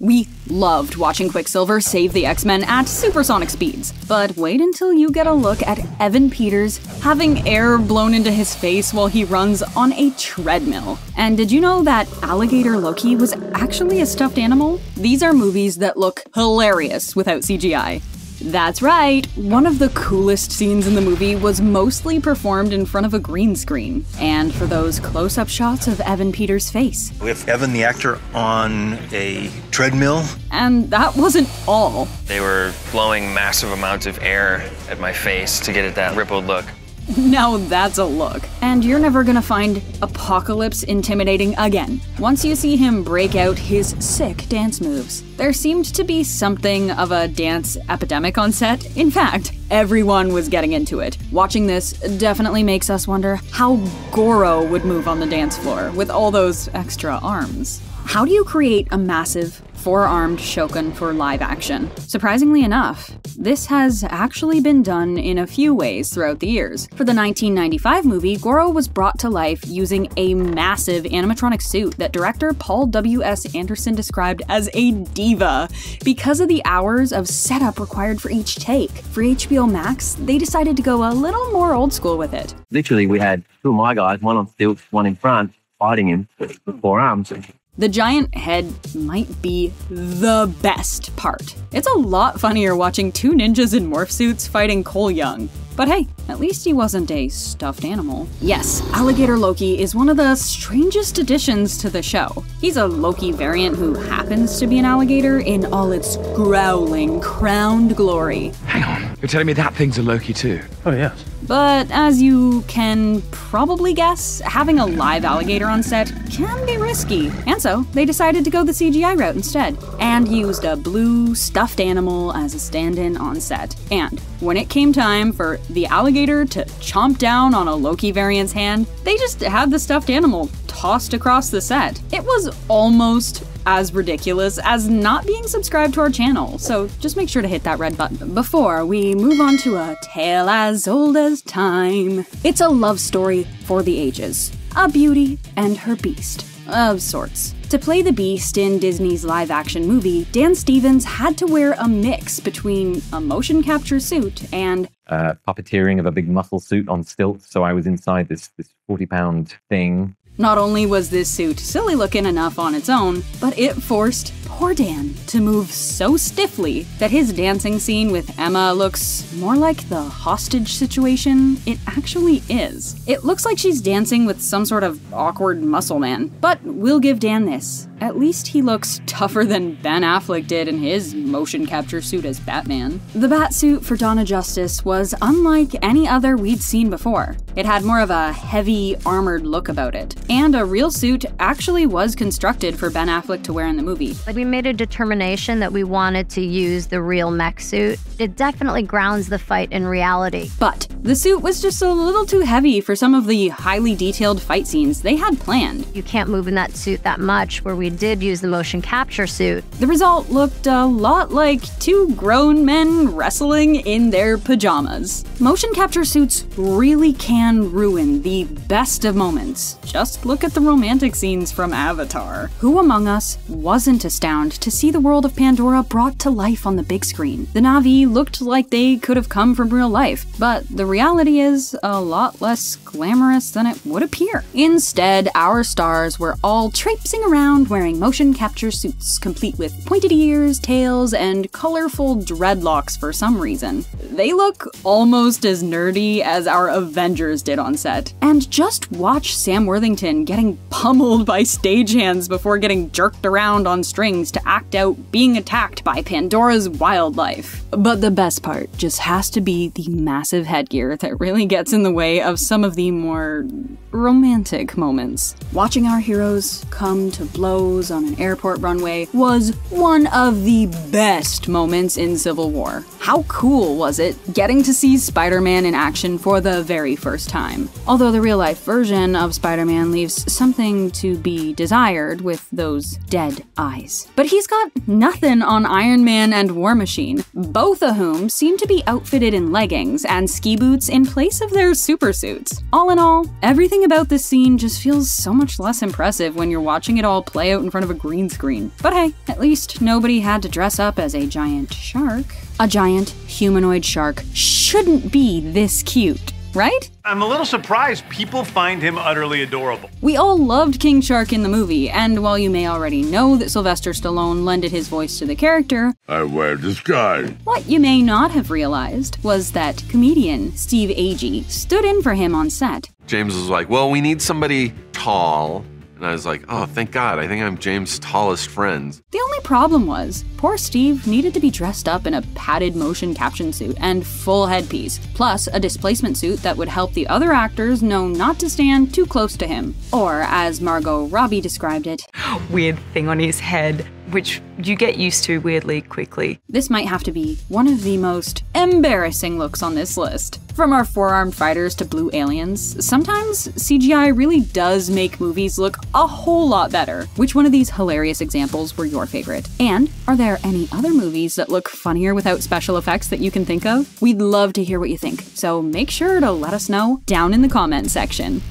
We loved watching Quicksilver save the X-Men at supersonic speeds, but wait until you get a look at Evan Peters having air blown into his face while he runs on a treadmill. And did you know that Alligator Loki was actually a stuffed animal? These are movies that look hilarious without CGI. That's right, one of the coolest scenes in the movie was mostly performed in front of a green screen. And for those close-up shots of Evan Peters' face. With Evan the actor on a treadmill. And that wasn't all. They were blowing massive amounts of air at my face to get at that rippled look. Now that's a look. And you're never gonna find Apocalypse intimidating again, once you see him break out his sick dance moves. There seemed to be something of a dance epidemic on set. In fact, everyone was getting into it. Watching this definitely makes us wonder how Goro would move on the dance floor with all those extra arms. How do you create a massive, four-armed Shogun for live action? Surprisingly enough, this has actually been done in a few ways throughout the years. For the 1995 movie, Goro was brought to life using a massive animatronic suit that director Paul W.S. Anderson described as a diva because of the hours of setup required for each take. For HBO Max, they decided to go a little more old school with it. Literally, we had two of my guys, one on stilts, one in front, fighting him with 4 arms. The giant head might be the best part. It's a lot funnier watching two ninjas in morph suits fighting Cole Young. But hey, at least he wasn't a stuffed animal. Yes, Alligator Loki is one of the strangest additions to the show. He's a Loki variant who happens to be an alligator in all its growling, crowned glory. Hang on, you're telling me that thing's a Loki too? Oh, yes. But as you can probably guess, having a live alligator on set can be risky. And so, they decided to go the CGI route instead, and used a blue stuffed animal as a stand-in on set. And when it came time for the alligator to chomp down on a Loki variant's hand, they just had the stuffed animal tossed across the set. It was almost as ridiculous as not being subscribed to our channel, so just make sure to hit that red button. Before we move on to a tale as old as time, it's a love story for the ages. A beauty and her beast, of sorts. To play the beast in Disney's live-action movie, Dan Stevens had to wear a mix between a motion capture suit and puppeteering of a big muscle suit on stilts, so I was inside this 40-pound thing. Not only was this suit silly looking enough on its own, but it forced poor Dan to move so stiffly that his dancing scene with Emma looks more like the hostage situation it actually is. It looks like she's dancing with some sort of awkward muscle man, but we'll give Dan this. At least he looks tougher than Ben Affleck did in his motion capture suit as Batman. The Batsuit for Dawn of Justice was unlike any other we'd seen before. It had more of a heavy, armored look about it. And a real suit actually was constructed for Ben Affleck to wear in the movie. We made a determination that we wanted to use the real mech suit. It definitely grounds the fight in reality. But the suit was just a little too heavy for some of the highly detailed fight scenes they had planned. You can't move in that suit that much, where we did use the motion capture suit. The result looked a lot like two grown men wrestling in their pajamas. Motion capture suits really can ruin the best of moments. Just look at the romantic scenes from Avatar. Who among us wasn't astounded to see the world of Pandora brought to life on the big screen? The Na'vi looked like they could have come from real life, but the reality is a lot less glamorous than it would appear. Instead, our stars were all traipsing around wearing motion capture suits, complete with pointed ears, tails, and colorful dreadlocks for some reason. They look almost as nerdy as our Avengers did on set. And just watch Sam Worthington getting pummeled by stagehands before getting jerked around on strings to act out being attacked by Pandora's wildlife. But the best part just has to be the massive headgear that really gets in the way of some of the more romantic moments. Watching our heroes come to blows on an airport runway was one of the best moments in Civil War. How cool was it getting to see Spider-Man in action for the very first time? Although the real-life version of Spider-Man leaves something to be desired with those dead eyes. But he's got nothing on Iron Man and War Machine, both of whom seem to be outfitted in leggings and ski boots in place of their super suits. All in all, everything Everything about this scene just feels so much less impressive when you're watching it all play out in front of a green screen. But hey, at least nobody had to dress up as a giant shark. A giant humanoid shark shouldn't be this cute, right? I'm a little surprised people find him utterly adorable. We all loved King Shark in the movie, and while you may already know that Sylvester Stallone lended his voice to the character, I wear disguise. What you may not have realized was that comedian Steve Agee stood in for him on set. James was like, well, we need somebody tall. And I was like, oh, thank God, I think I'm James' tallest friend. The only problem was, poor Steve needed to be dressed up in a padded motion caption suit and full headpiece, plus a displacement suit that would help the other actors know not to stand too close to him. Or, as Margot Robbie described it, weird thing on his head, which you get used to weirdly quickly. This might have to be one of the most embarrassing looks on this list. From our four-armed fighters to blue aliens, sometimes CGI really does make movies look a whole lot better. Which one of these hilarious examples were your favorite? And are there any other movies that look funnier without special effects that you can think of? We'd love to hear what you think, so make sure to let us know down in the comment section.